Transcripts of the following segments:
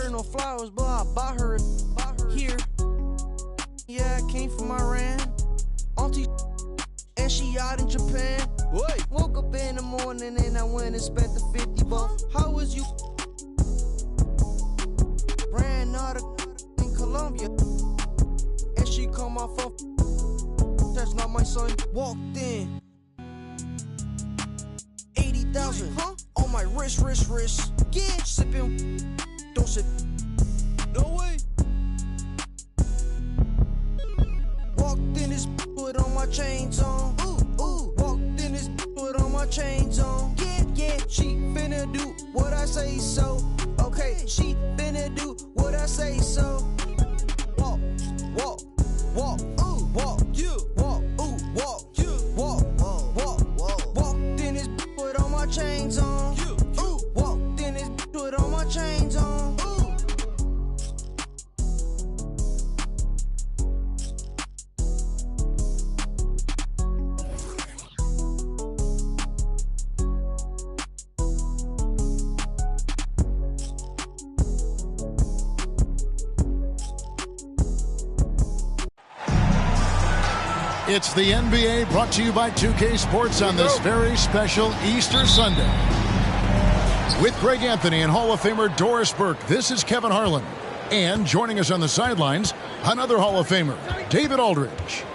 her no flowers, but I bought her here. Yeah, I came from Iran. Auntie and she out in Japan. Wait. Woke up in the morning and I went and spent the 50 bucks. How was you? Ran out of in Colombia. And she called my phone. That's not my son. Walked in. 80,000 on my wrist. Get sipping. Don't sip. No way. Walked in this put on my chains on. Ooh. Walked in this put on my chains on. Yeah. She finna do what I say so. Okay, she finna do what I say so. Walk. Ooh, walk. You. Walk. Ooh, walk. You. Walk. Walked in this put on my chains on. Ooh. Walked in this put on my chains on. It's the NBA brought to you by 2K Sports on this very special Easter Sunday. With Greg Anthony and Hall of Famer Doris Burke, this is Kevin Harlan. And joining us on the sidelines, another Hall of Famer, David Aldridge.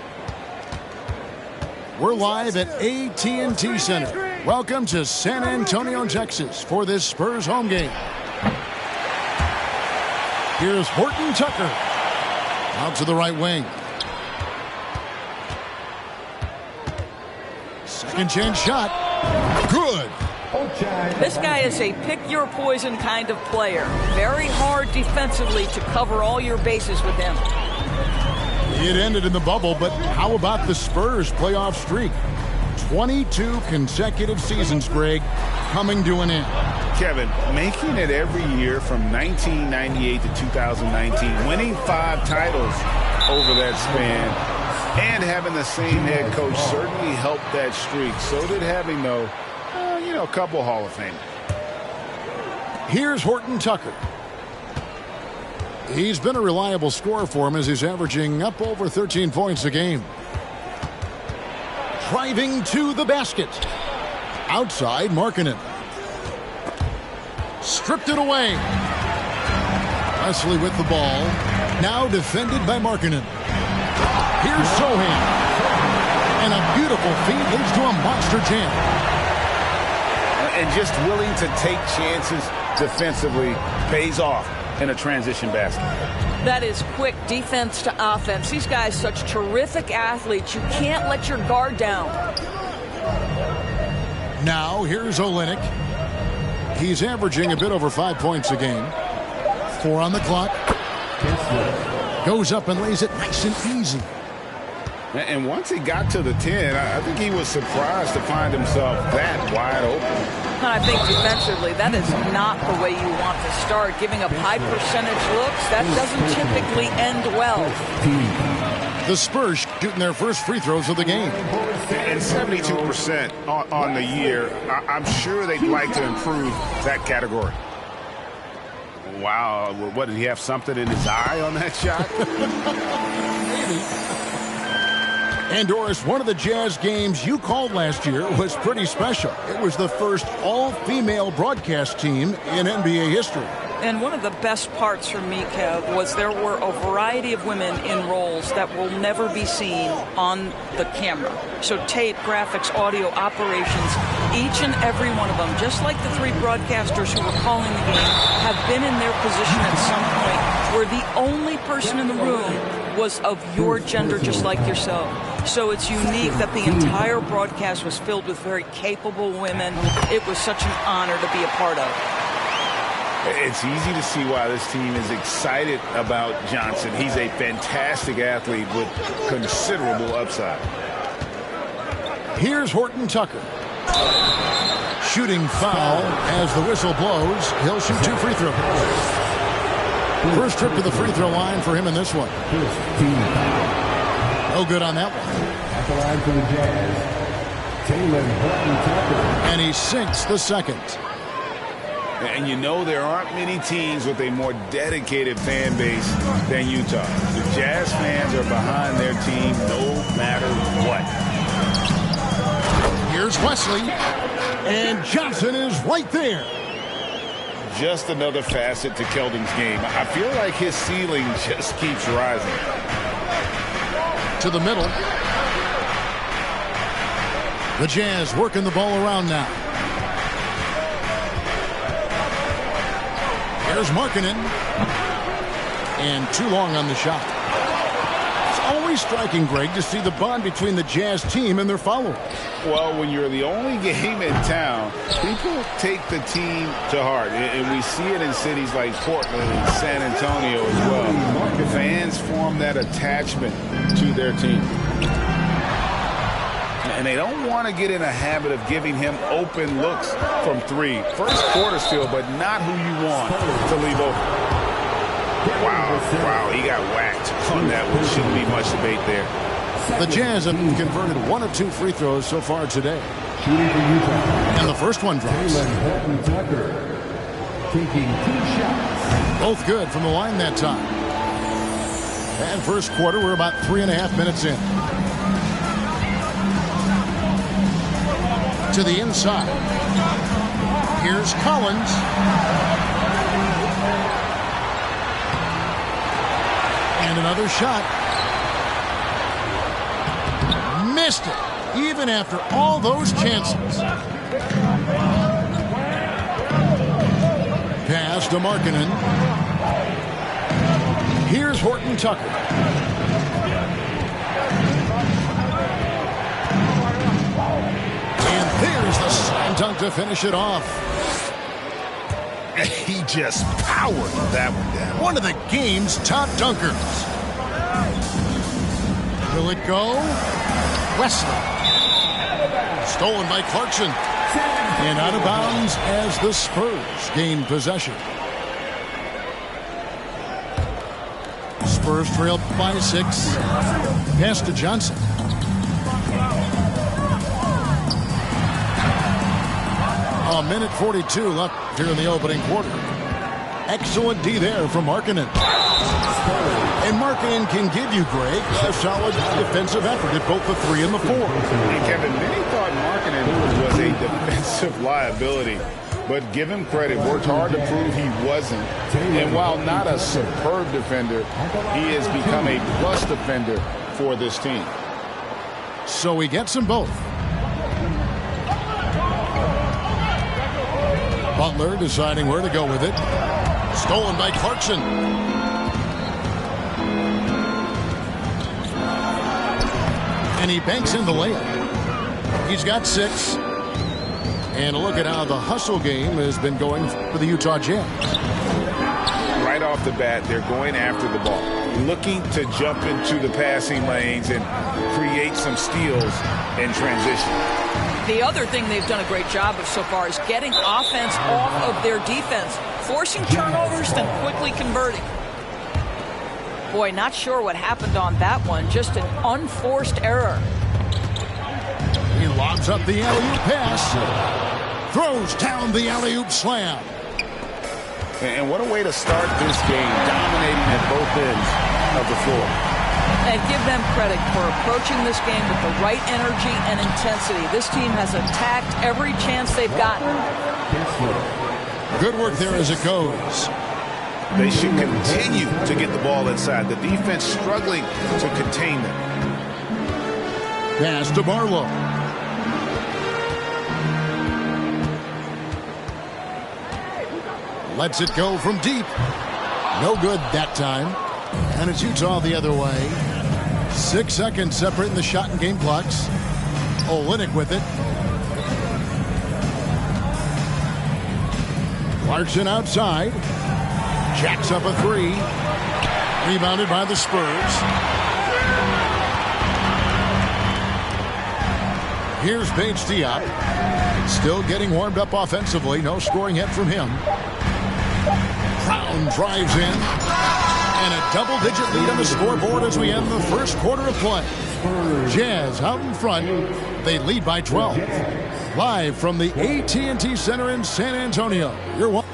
We're live at AT&T Center. Welcome to San Antonio, Texas for this Spurs home game. Here's Horton Tucker. Out to the right wing. Second chance shot. Good. This guy is a pick-your-poison kind of player. Very hard defensively to cover all your bases with him. It ended in the bubble, but how about the Spurs playoff streak? 22 consecutive seasons, Greg, coming to an end. Kevin, making it every year from 1998 to 2019, winning 5 titles over that span, and having the same head coach certainly helped that streak. So did having, though, a couple Hall of Fame. Here's Horton Tucker. He's been a reliable scorer for him as he's averaging up over 13 points a game. Driving to the basket. Outside, Markkanen. Stripped it away. Wesley with the ball. Now defended by Markkanen. Here's Sohan. And a beautiful feed leads to a monster jam. And just willing to take chances defensively pays off in a transition basket. That is quick defense to offense. These guys such terrific athletes. You can't let your guard down. Now here's Olynyk. He's averaging a bit over 5 points a game. 4 on the clock. Goes up and lays it nice and easy. And once he got to the 10, I think he was surprised to find himself that wide open. I think defensively, that is not the way you want to start. Giving up high percentage looks, that doesn't typically end well. The Spurs shooting their first free throws of the game. And 72% on the year. I'm sure they'd like to improve that category. Wow, what, did he have something in his eye on that shot? And Doris, one of the Jazz games you called last year was pretty special. It was the first all-female broadcast team in NBA history. And one of the best parts for me, Kev, was there were a variety of women in roles that will never be seen on the camera. So tape, graphics, audio, operations, each and every one of them, just like the 3 broadcasters who were calling the game, have been in their position at some point where the only person in the room was of your gender, just like yourself. So it's unique that the entire broadcast was filled with very capable women. It was such an honor to be a part of. It's easy to see why this team is excited about Johnson. He's a fantastic athlete with considerable upside. Here's Horton Tucker. Shooting foul as the whistle blows. He'll shoot 2 free throws. First trip to the free throw line for him in this one. No good on that one. At the line for the Jazz, Taylor Horton Tucker. And he sinks the second. And you know there aren't many teams with a more dedicated fan base than Utah. The Jazz fans are behind their team no matter what. Here's Wesley, and Johnson is right there. Just another facet to Keldon's game. I feel like his ceiling just keeps rising. To the middle. The Jazz working the ball around now. Here's Markkanen. And too long on the shot. It's always striking, Greg, to see the bond between the Jazz team and their followers. Well, when you're the only game in town, people take the team to heart. And we see it in cities like Portland and San Antonio as well. Fans form that attachment to their team. And they don't want to get in a habit of giving him open looks from three. First quarter still, but not who you want to leave open. Wow, he got whacked on that one. Shouldn't be much debate there. The Jazz have converted 1 of 2 free throws so far today. And the first one drops. Both good from the line that time. And first quarter, we're about 3.5 minutes in. To the inside. Here's Collins. And another shot. Missed it, even after all those chances. Pass to Markkanen. Here's Horton Tucker. And there's the slam dunk to finish it off. He just powered that one down. One of the game's top dunkers. Will it go? Wesley. Stolen by Clarkson. And out of bounds as the Spurs gain possession. Spurs trail by 6. Pass to Johnson. A minute 42 left here in the opening quarter. Excellent D there from Markkanen. And Markkanen can give you, Greg, a solid defensive effort at both the 3 and the 4. And Kevin, many thought Markkanen was a defensive liability. But give him credit, worked hard to prove he wasn't. And while not a superb defender, he has become a plus defender for this team. So he gets them both. Butler deciding where to go with it. Stolen by Clarkson. And he banks in the layup. He's got 6. And look at how the hustle game has been going for the Utah Jazz. Right off the bat, they're going after the ball, looking to jump into the passing lanes and create some steals in transition. The other thing they've done a great job of so far is getting offense off of their defense, forcing turnovers, then quickly converting. Boy, not sure what happened on that one. Just an unforced error. He lobs up the alley-oop pass. Throws down the alley-oop slam. And what a way to start this game, dominating at both ends of the floor. And give them credit for approaching this game with the right energy and intensity. This team has attacked every chance they've gotten. Good work there as it goes. They should continue to get the ball inside. The defense struggling to contain them. Pass to Barlow. Lets it go from deep. No good that time. And it's Utah the other way. 6 seconds separating the shot and game clocks. Olynyk with it. Clarkson outside. Jacks up a 3. Rebounded by the Spurs. Here's Paige Diop. Still getting warmed up offensively. No scoring yet from him. Brown drives in. And a double-digit lead on the scoreboard as we end the first quarter of play. Jazz out in front. They lead by 12. Live from the AT&T Center in San Antonio. You're one.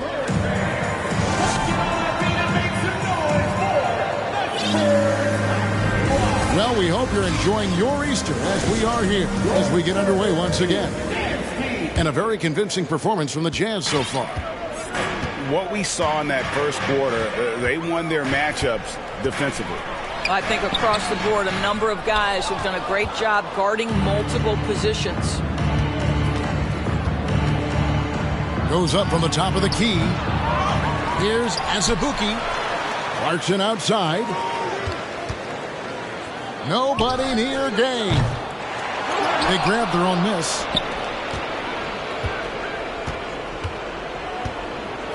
Well, we hope you're enjoying your Easter as we are here as we get underway once again. And a very convincing performance from the Jazz so far. What we saw in that first quarter, they won their matchups defensively. I think across the board, a number of guys have done a great job guarding multiple positions. Goes up from the top of the key. Here's Azubuike. Clarkson outside. Nobody near Gay. They grabbed their own miss.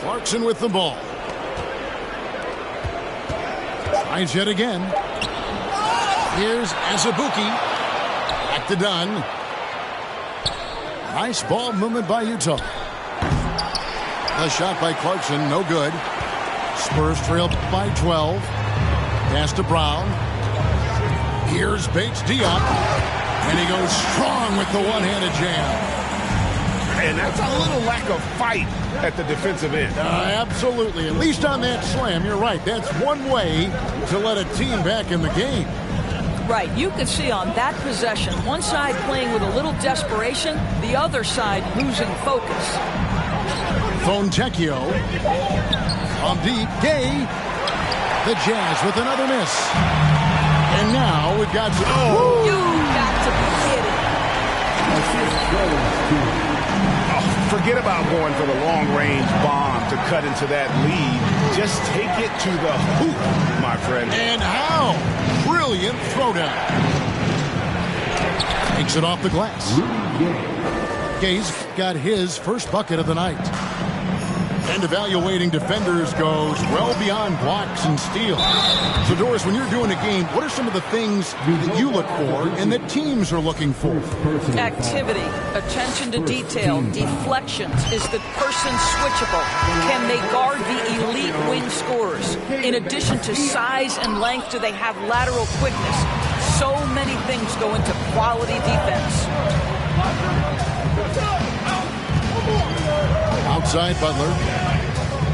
Clarkson with the ball. Tries yet again. Here's Azubuike. Back to Dunn. Nice ball movement by Utah. A shot by Clarkson, no good. Spurs trail by 12. Pass to Brown. Here's Bates-Diop. And he goes strong with the one-handed jam. And that's a little lack of fight at the defensive end. Absolutely. At least on that slam, you're right. That's one way to let a team back in the game. Right. You could see on that possession, one side playing with a little desperation, the other side losing focus. Fontecchio. From deep. Gay. The Jazz with another miss. And now we've got... Oh! You got to be kidding. Forget about going for the long-range bomb to cut into that lead. Just take it to the hoop, my friend. And how? Brilliant throwdown. Takes it off the glass. Gay's got his first bucket of the night. And evaluating defenders goes well beyond blocks and steals. So, Doris, when you're doing a game, what are some of the things that you look for and that teams are looking for? Activity, attention to detail, deflections. Is the person switchable? Can they guard the elite wing scorers? In addition to size and length, do they have lateral quickness? So many things go into quality defense. Outside Butler.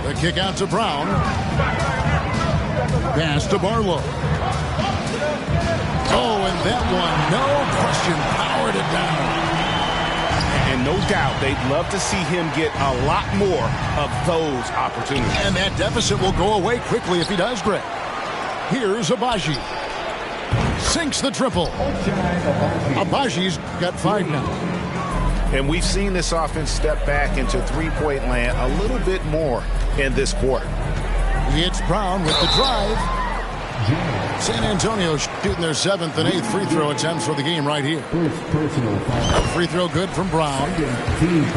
The kick out to Brown. Pass to Barlow. Oh, and that one, no question, powered it down. And no doubt, they'd love to see him get a lot more of those opportunities. And that deficit will go away quickly if he does, Greg. Here's Agbaji. Sinks the triple. Abaji's got 5 now. And we've seen this offense step back into three-point land a little bit more in this quarter. It's Brown with the drive. San Antonio shooting their 7th and 8th free throw attempts for the game right here. Free throw good from Brown.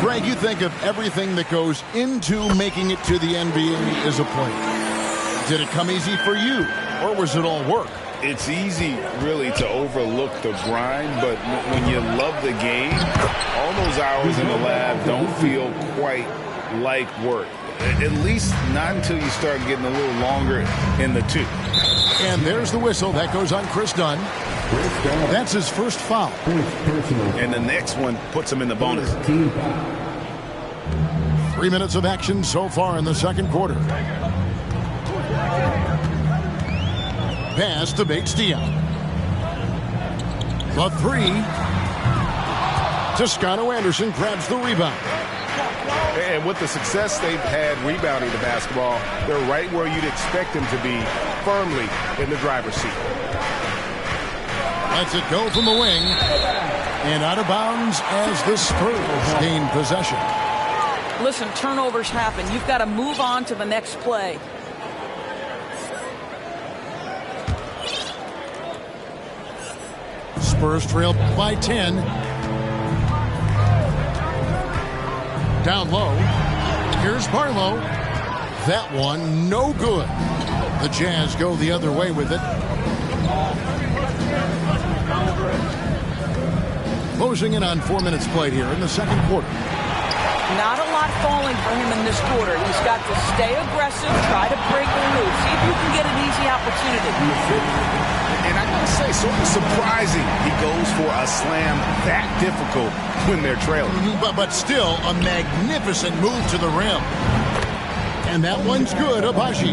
Greg, you think of everything that goes into making it to the NBA as a player. Did it come easy for you, or was it all work? It's easy, really, to overlook the grind, but when you love the game, all those hours in the lab don't feel quite like work. At least not until you start getting a little longer in the tooth. And there's the whistle. That goes on Chris Dunn. That's his first foul. And the next one puts him in the bonus. 3 minutes of action so far in the second quarter. Pass to Bates-Diop. The three. Toscano Anderson grabs the rebound. And with the success they've had rebounding the basketball, they're right where you'd expect them to be, firmly in the driver's seat. Lets it go from the wing. And out of bounds as the Spurs gain possession. Listen, turnovers happen. You've got to move on to the next play. Spurs trail by 10. Down low. Here's Barlow. That one, no good. The Jazz go the other way with it. Closing in on 4 minutes played here in the second quarter. Not a lot falling for him in this quarter. He's got to stay aggressive, try to break through, see if you can get an easy opportunity. And I gotta say, sort of surprising he goes for a slam that difficult when they're trailing. But still a magnificent move to the rim. And that one's good, Agbaji.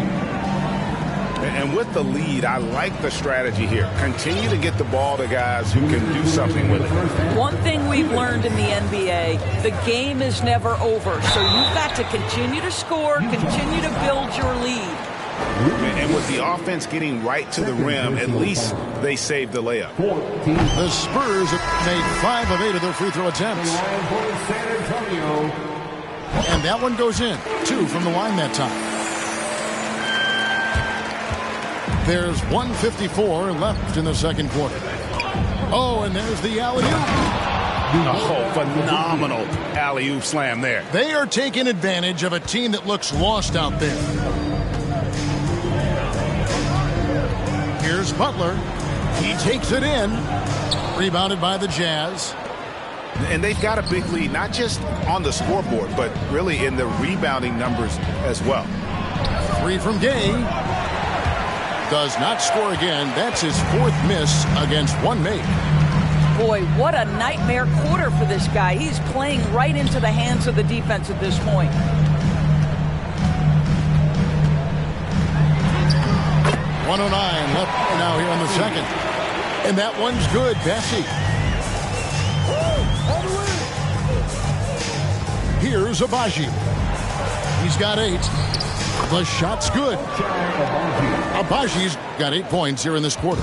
And with the lead, I like the strategy here. Continue to get the ball to guys who can do something with it. One thing we've learned in the NBA, the game is never over. So you've got to continue to score, continue to build your lead. And with the offense getting right to the rim, at least they saved the layup. The Spurs have made 5 of 8 of their free throw attempts. And that one goes in. 2 from the line that time. There's 1:54 left in the second quarter. Oh, and there's the alley-oop. Oh, phenomenal alley-oop slam there. They are taking advantage of a team that looks lost out there. Here's Butler. He takes it in. Rebounded by the Jazz. And they've got a big lead, not just on the scoreboard, but really in the rebounding numbers as well. 3 from Gay. Does not score again. That's his 4th miss against one make. Boy, what a nightmare quarter for this guy. He's playing right into the hands of the defense at this point. .109 left now here in the second. And that one's good, Bessie. Here's Agbaji. He's got 8. The shot's good. Agbaji's got 8 points here in this quarter.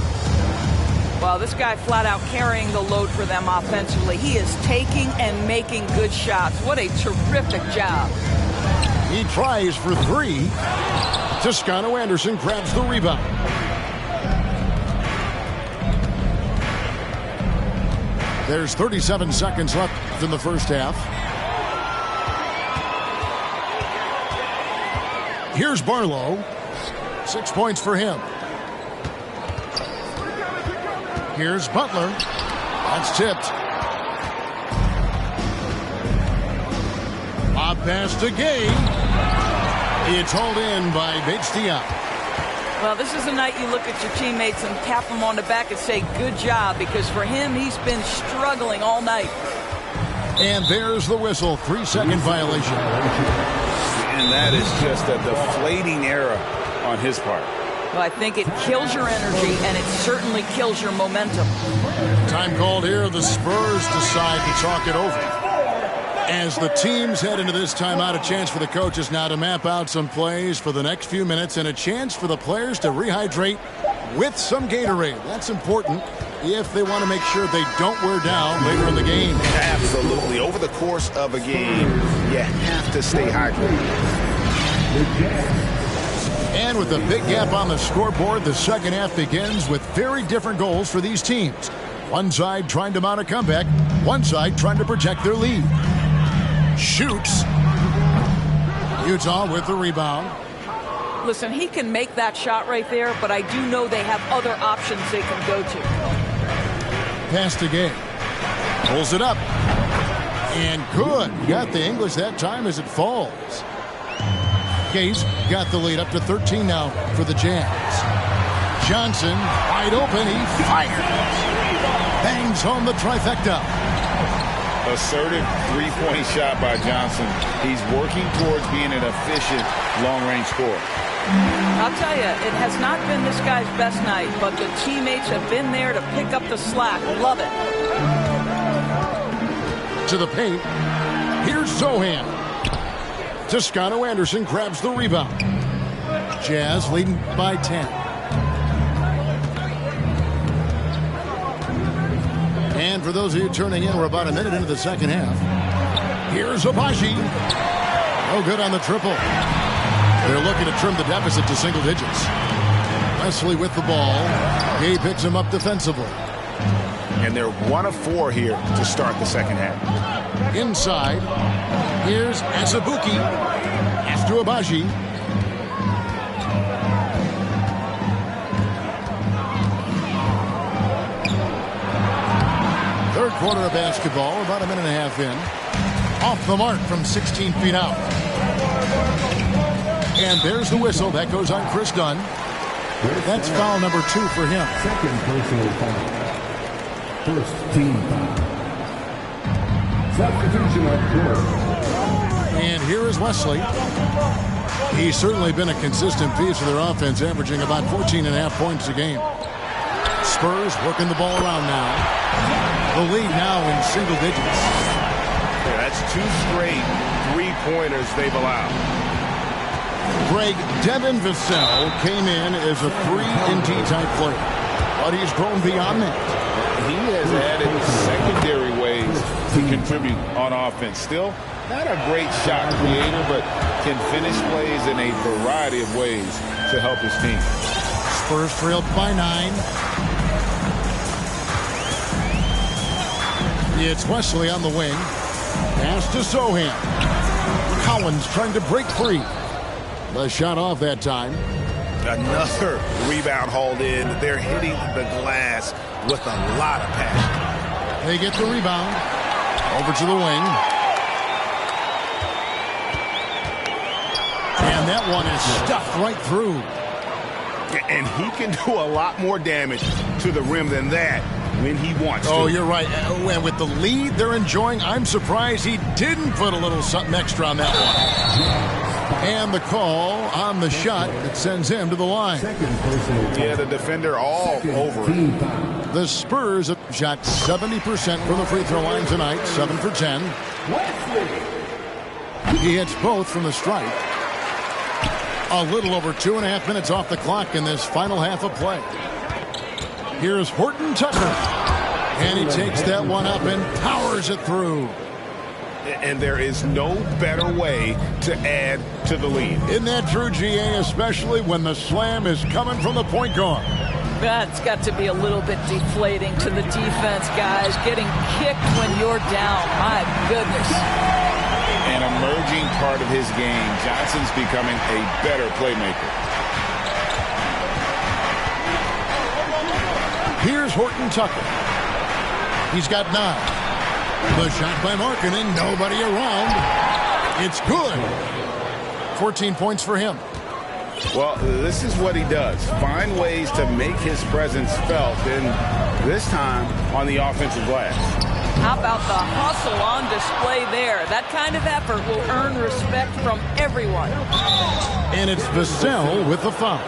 Well, this guy flat out carrying the load for them offensively. He is taking and making good shots. What a terrific job. He tries for 3. Toscano Anderson grabs the rebound. There's 37 seconds left in the first half. Here's Barlow. 6 points for him. Here's Butler. That's tipped. A pass to Gay. It's hauled in by Bates-Diop. Well, this is a night you look at your teammates and tap them on the back and say, good job, because for him, he's been struggling all night. And there's the whistle. 3-second violation. And that is just a deflating error on his part. Well, I think it kills your energy, and it certainly kills your momentum. Time called here. The Spurs decide to talk it over. As the teams head into this timeout, a chance for the coaches now to map out some plays for the next few minutes and a chance for the players to rehydrate with some Gatorade. That's important if they want to make sure they don't wear down later in the game. Absolutely. Over the course of a game, you have to stay hydrated. And with a big gap on the scoreboard, the second half begins with very different goals for these teams. One side trying to mount a comeback, one side trying to protect their lead. Shoots. Utah with the rebound. Listen, he can make that shot right there, but I do know they have other options they can go to. Pass to Gay. Pulls it up. And good. Got the English that time as it falls. Gay's got the lead up to 13 now for the Jazz. Johnson wide open. He fires. Bangs home the trifecta. Assertive three-point shot by Johnson. He's working towards being an efficient long-range scorer. I'll tell you, it has not been this guy's best night, but the teammates have been there to pick up the slack. Love it. To the paint. Here's Zohan. Toscano Anderson grabs the rebound. Jazz leading by 10. And for those of you turning in, we're about a minute into the second half. Here's Agbaji. No good on the triple. They're looking to trim the deficit to single digits. Wesley with the ball. Gay picks him up defensively. And they're 1 of 4 here to start the second half. Inside. Here's Azubuike. Pass to Agbaji. Third quarter of basketball, about a minute and a half in. Off the mark from 16 feet out. And there's the whistle. That goes on Chris Dunn. That's foul number 2 for him. Second personal foul. First team foul. Substitution on court. And here is Wesley. He's certainly been a consistent piece of their offense, averaging about 14.5 points a game. Spurs working the ball around now. The lead now in single digits. Yeah, that's 2 straight three-pointers they've allowed. Greg, Devin Vassell came in as a 3-and-D type player, but he's grown beyond that. He has added secondary ways to contribute on offense. Still, not a great shot creator, but can finish plays in a variety of ways to help his team. Spurs trailed by 9. It's Wesley on the wing. Pass to Sohan. Collins trying to break free. The shot off that time. Another rebound hauled in. They're hitting the glass with a lot of passion. They get the rebound. Over to the wing. And that one is stuffed right through. And he can do a lot more damage to the rim than that when he wants to. Oh, you're right. And with the lead they're enjoying, I'm surprised he didn't put a little something extra on that one. And the call on the shot that sends him to the line. Yeah, the defender all over it. The Spurs have shot 70% from the free throw line tonight, 7 for 10. He hits both from the stripe. A little over 2.5 minutes off the clock in this final half of play. Here's Horton Tucker. And he takes that one up and powers it through. And there is no better way to add to the lead. Isn't that true, GA, especially when the slam is coming from the point guard? That's got to be a little bit deflating to the defense, guys. Getting kicked when you're down. My goodness. An emerging part of his game. Johnson's becoming a better playmaker. Here's Horton Tucker. He's got 9. The shot by Markkanen, nobody around. It's good. 14 points for him. Well, this is what he does. Find ways to make his presence felt, and this time on the offensive glass. How about the hustle on display there? That kind of effort will earn respect from everyone. And it's Vassell with the foul.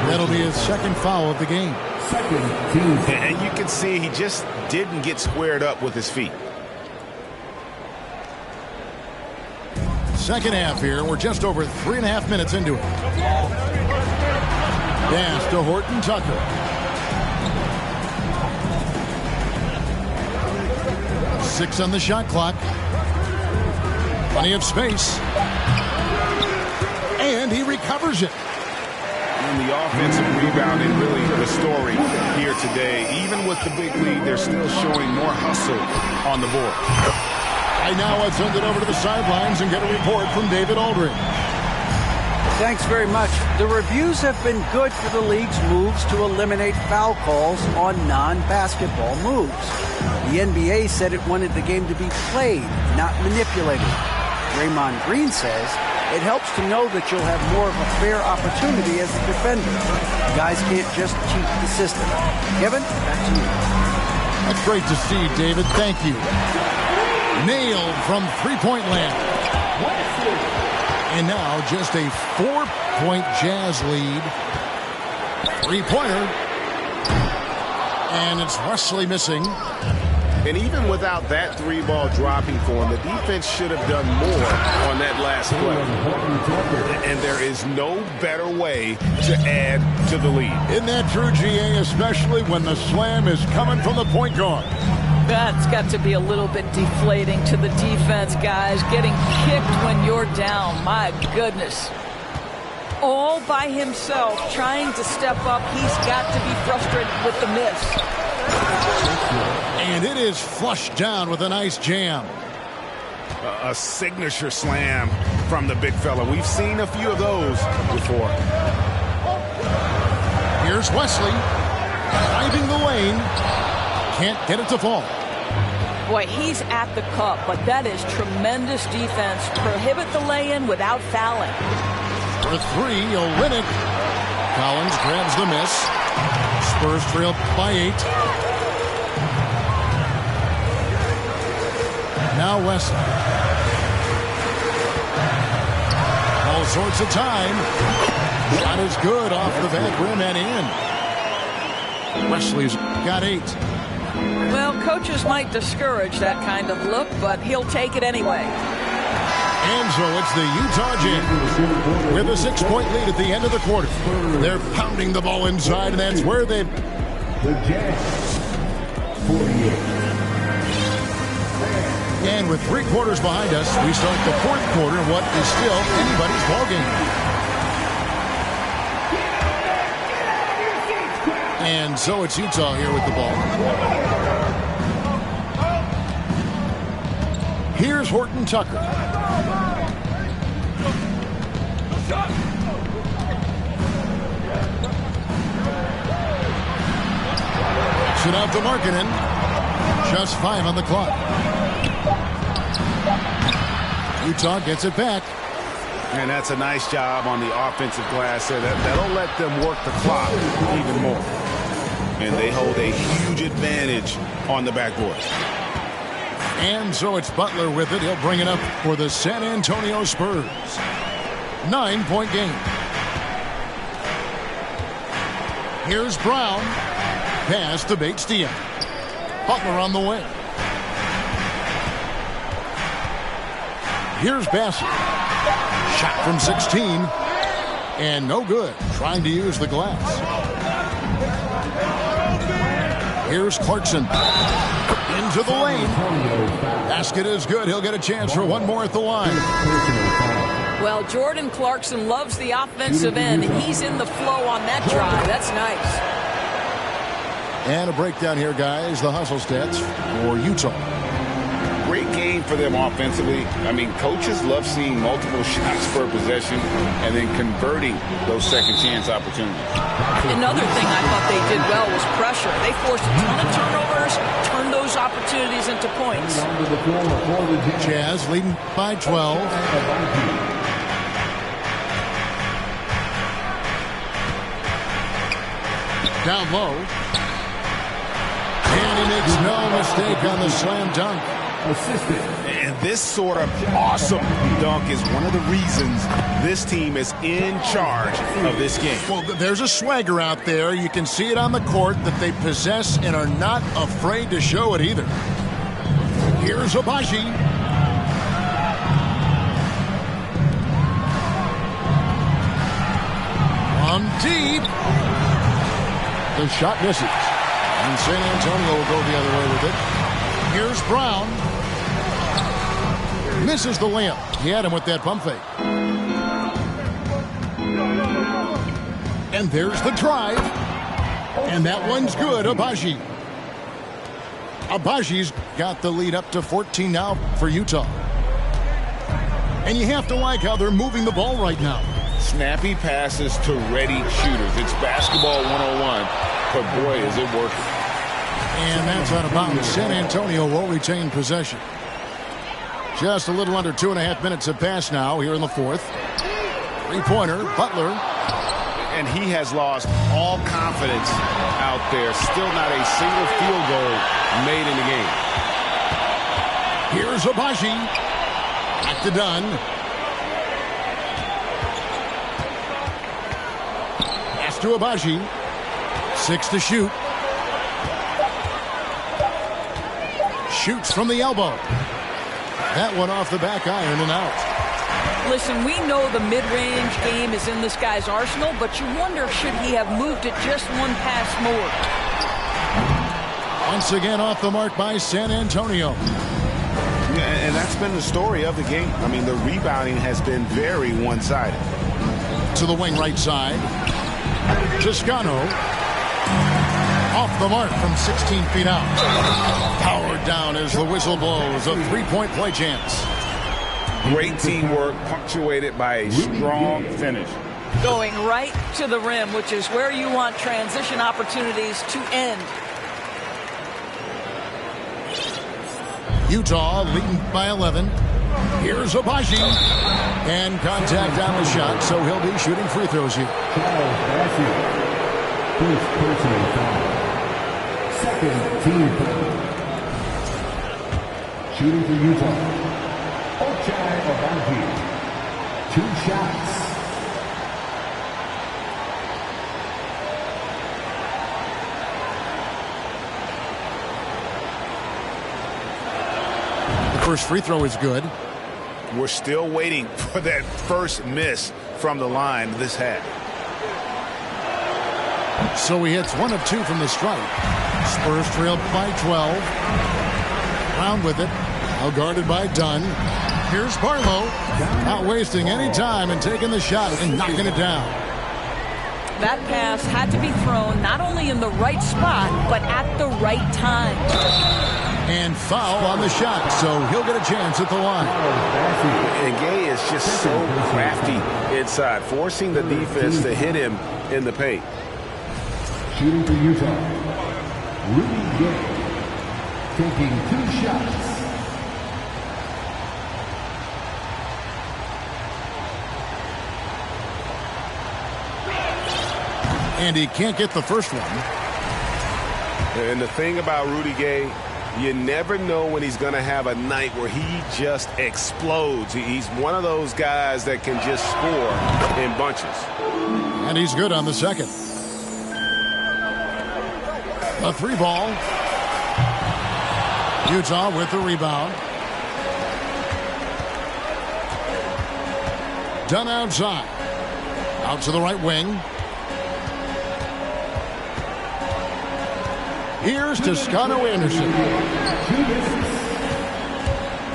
That'll be his second foul of the game. And you can see he just didn't get squared up with his feet. Second half here. We're just over 3.5 minutes into it. Pass to Horton Tucker. Six on the shot clock. Plenty of space. And he recovers it. And the offensive rebounding really the story here today. Even with the big lead, they're still showing more hustle on the board. Right now, I'll send it over to the sidelines and get a report from David Aldridge. Thanks very much. The reviews have been good for the league's moves to eliminate foul calls on non-basketball moves. The NBA said it wanted the game to be played, not manipulated. Draymond Green says it helps to know that you'll have more of a fair opportunity as a defender. Guys can't just cheat the system. Kevin, back to you. That's great to see, David. Thank you. Nailed from three-point land. And now just a 4-point Jazz lead. Three-pointer. And it's Wesley missing. And even without that three ball dropping for him, the defense should have done more on that last play. And there is no better way to add to the lead. Isn't that true, GA, especially when the slam is coming from the point guard? That's got to be a little bit deflating to the defense, guys. Getting kicked when you're down. My goodness. All by himself, trying to step up. He's got to be frustrated with the miss. And it is flushed down with a nice jam. A signature slam from the big fella. We've seen a few of those before. Here's Wesley. Driving the lane. Can't get it to fall. Boy, he's at the cup, but that is tremendous defense. Prohibit the lay-in without fouling. For three, Olynyk. Collins grabs the miss. Spurs trail by 8. Now Wesley. All sorts of time. Shot is good off the back rim and in. Wesley's got 8. Well, coaches might discourage that kind of look, but he'll take it anyway. And so it's the Utah Jazz with a 6-point lead at the end of the quarter. They're pounding the ball inside, and that's where they've... The Jazz, 48. And with 3 quarters behind us, we start the 4th quarter in what is still anybody's ballgame. And so it's Utah here with the ball. Here's Horton Tucker. It out to Markkanen. Just 5 on the clock. Utah gets it back. And that's a nice job on the offensive glass there. That'll let them work the clock even more. And they hold a huge advantage on the backboard. And so it's Butler with it. He'll bring it up for the San Antonio Spurs. 9-point game. Here's Brown. Pass to Bates-Diop. Butler on the wing. Here's Bassett. Shot from 16. And no good. Trying to use the glass. Here's Clarkson. Into the lane. Basket is good. He'll get a chance for one more at the line. Well, Jordan Clarkson loves the offensive end. He's in the flow on that drive. That's nice. And a breakdown here, guys. The hustle stats for Utah. Great game for them offensively. I mean, coaches love seeing multiple shots per possession and then converting those second chance opportunities. Another thing I thought they did well was pressure. They forced a ton of turnovers, turned those opportunities into points. Jazz leading by 12. Down low. And he makes no mistake on the slam dunk. And this sort of awesome dunk is one of the reasons this team is in charge of this game. Well, there's a swagger out there. You can see it on the court that they possess and are not afraid to show it either. Here's Agbaji. On deep. The shot misses. And San Antonio will go the other way with it. Here's Brown. Misses the layup. He had him with that pump fake. And there's the drive. And that one's good. Agbaji. Agbaji's got the lead up to 14 now for Utah. And you have to like how they're moving the ball right now. Snappy passes to ready shooters. It's basketball 101. But boy, is it working. And that's out of bounds. San Antonio will retain possession. Just a little under 2.5 minutes have passed now here in the 4th. Three-pointer, Butler. And he has lost all confidence out there. Still not a single field goal made in the game. Here's Agbaji. Back to Dunn. Pass to Agbaji. 6 to shoot. Shoots from the elbow. That one off the back iron and out. Listen, we know the mid-range game is in this guy's arsenal, but you wonder, should he have moved it just one pass more? Once again off the mark by San Antonio. Yeah, and that's been the story of the game. I mean, the rebounding has been very one-sided. To the wing right side. Toscano. Off the mark from 16 feet out. Powered down as the whistle blows. A 3-point play chance. Great teamwork punctuated by a strong finish. Going right to the rim, which is where you want transition opportunities to end. Utah leading by 11. Here's Agbaji. And contact on the shot, so he'll be shooting free throws here. Charles Bassey. First personal foul. Second team foul. Shooting for Utah. Ochai Agbaji. 2 shots. The first free throw is good. We're still waiting for that first miss from the line this half. So he hits 1 of 2 from the stripe. Spurs trail by 12. Brown with it. Now guarded by Dunn. Here's Barlow. Not wasting any time and taking the shot and knocking it down. That pass had to be thrown not only in the right spot, but at the right time. And foul on the shot, so he'll get a chance at the line. And Gay is just so crafty inside, forcing the defense to hit him in the paint. Shooting for Utah. Rudy Gay. Taking 2 shots. And he can't get the first one. And the thing about Rudy Gay, you never know when he's going to have a night where he just explodes. He's one of those guys that can just score in bunches. And he's good on the second. A 3 ball. Utah with the rebound. Dunn outside. Out to the right wing. Here's Toscano Anderson.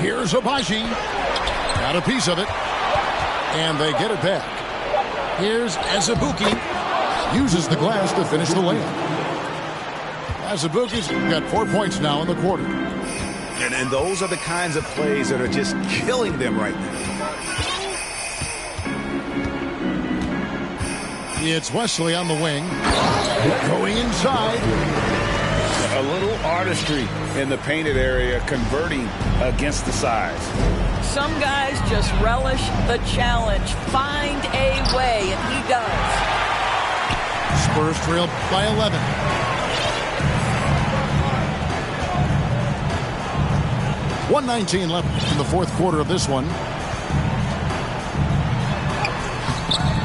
Here's Agbaji. Got a piece of it. And they get it back. Here's Azubuike. Uses the glass to finish the layup. Azubuike's got 4 points now in the quarter. And those are the kinds of plays that are just killing them right now. It's Wesley on the wing. Going inside. A little artistry in the painted area, converting against the size. Some guys just relish the challenge. Find a way, and he does. Spurs trail by 11. .119 left in the fourth quarter of this one.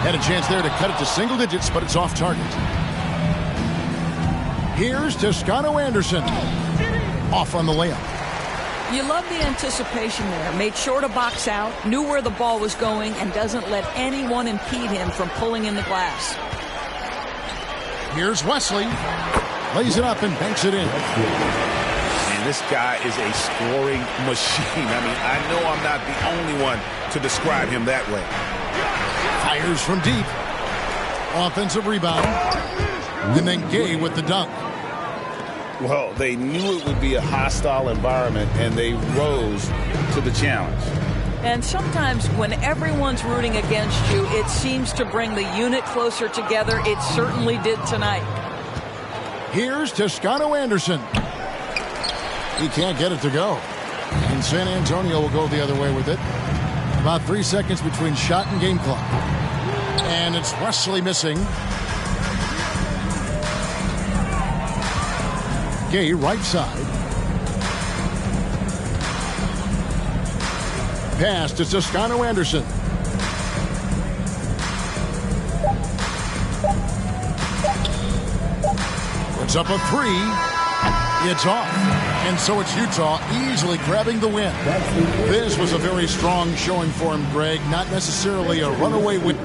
Had a chance there to cut it to single digits, but it's off target. Here's Toscano Anderson. Off on the layup. You love the anticipation there. Made sure to box out, knew where the ball was going, and doesn't let anyone impede him from pulling in the glass. Here's Wesley. Lays it up and banks it in. And this guy is a scoring machine. I mean, I know I'm not the only one to describe him that way. Fires from deep. Offensive rebound. And then Gay with the dunk. Well, they knew it would be a hostile environment, and they rose to the challenge. And sometimes when everyone's rooting against you, it seems to bring the unit closer together. It certainly did tonight. Here's Toscano Anderson. He can't get it to go. And San Antonio will go the other way with it. About 3 seconds between shot and game clock. And it's Wesley missing. Gay right side. Pass to Toscano Anderson. It's up a 3. It's off. And so it's Utah easily grabbing the win. This was a very strong showing for him, Greg. Not necessarily a runaway win.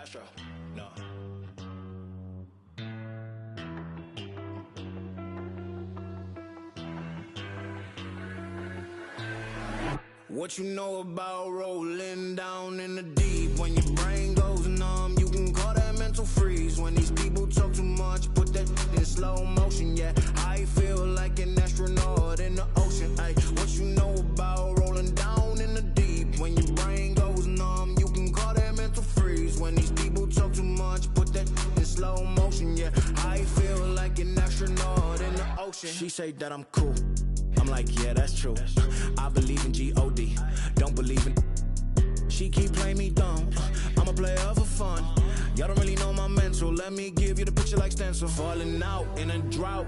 Castro. No. What you know about rolling down in the deep? When your brain goes numb, you can call that mental freeze. When these people talk too much, put that in slow motion. Yeah, I feel like an astronaut in the ocean. Ay, what you know about rolling down in the deep? When your brain goes numb, you can call that mental freeze. When these people talk too much, put that in slow motion. Yeah, I feel like an astronaut in the ocean. She say that I'm cool. I'm like, yeah, that's true. I believe in G-O-D, don't believe in. She keep playing me dumb. I'm a player for fun. Y'all don't really know my mental. Let me give you the picture like stencil. Falling out in a drought.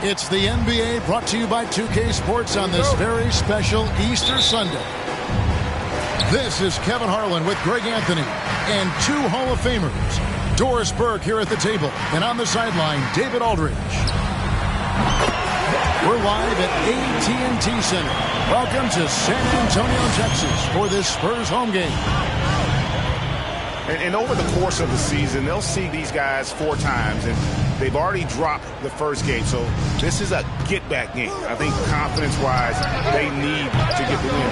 It's the NBA brought to you by 2K Sports on this very special Easter Sunday. This is Kevin Harlan with Greg Anthony and two Hall of Famers. Doris Burke here at the table, and on the sideline, David Aldridge. We're live at AT&T Center. Welcome to San Antonio, Texas for this Spurs home game. And over the course of the season, they'll see these guys 4 times, and they've already dropped the first game. So this is a get-back game. I think confidence-wise, they need to get the win.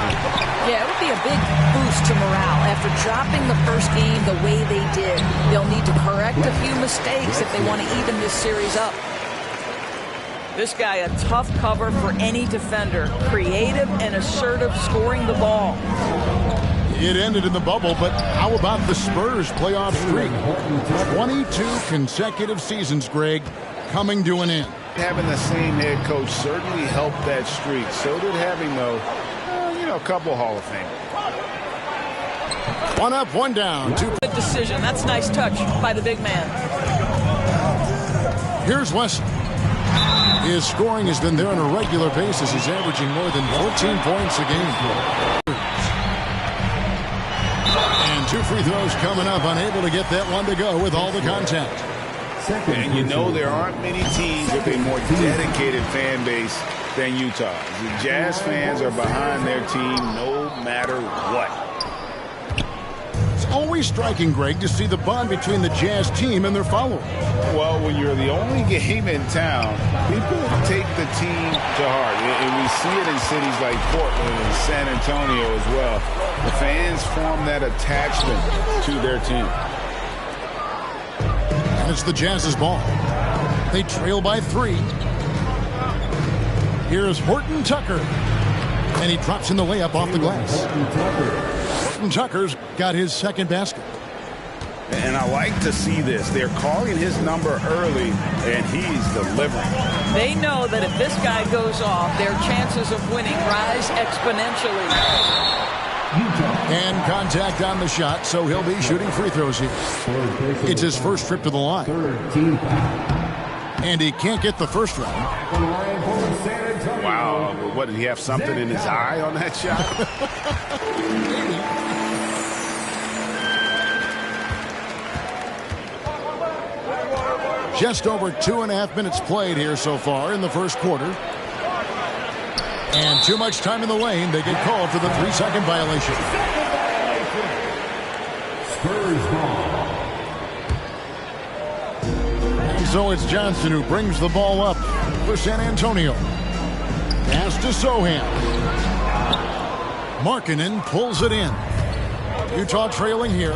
Yeah, it would be a big boost to morale. After dropping the first game the way they did, they'll need to correct a few mistakes if they want to even this series up. This guy, a tough cover for any defender. Creative and assertive, scoring the ball. It ended in the bubble, but how about the Spurs playoff streak? 22 consecutive seasons, Greg, coming to an end. Having the same head coach certainly helped that streak. So did having, though, a couple Hall of Fame. One up, one down. Good decision. That's a nice touch by the big man. Here's Wesson. His scoring has been there on a regular basis. He's averaging more than 14 points a game. And 2 free throws coming up, unable to get that one to go with all the contact. And you know there aren't many teams with a more dedicated fan base than Utah. The Jazz fans are behind their team no matter what. It's always striking, Greg, to see the bond between the Jazz team and their followers. Well, when you're the only game in town, people take the team to heart. And we see it in cities like Portland and San Antonio as well. The fans form that attachment to their team. And it's the Jazz's ball. They trail by 3. Here's Horton Tucker. And he drops in the layup off the glass. Horton Tucker's got his second basket. And I like to see this. They're calling his number early, and he's delivering. They know that if this guy goes off, their chances of winning rise exponentially. And contact on the shot, so he'll be shooting free throws here. It's his first trip to the line. And he can't get the first round. Wow. What, did he have something in his eye on that shot? Just over 2.5 minutes played here so far in the first quarter. And too much time in the lane. They get called for the 3-second violation. Spurs ball. And so it's Johnson who brings the ball up for San Antonio. Pass to Sohan. Markkanen pulls it in. Utah trailing here.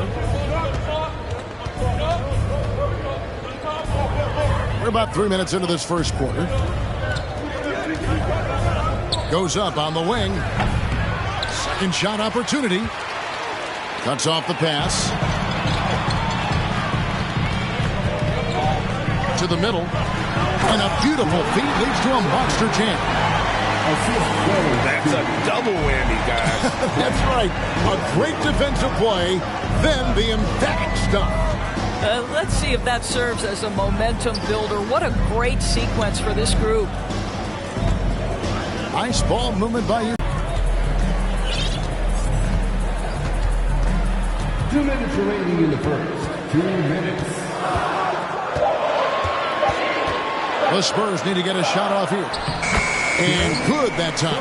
We're about 3 minutes into this first quarter. Goes up on the wing. Second shot opportunity. Cuts off the pass. To the middle. And a beautiful feed leads to a monster jam. That's a double whammy, guys. That's right. A great defensive play, then the emphatic stop. Let's see if that serves as a momentum builder. What a great sequence for this group. Nice ball movement by you. 2 minutes remaining in the first. 2 minutes. The Spurs need to get a shot off here. And good that time.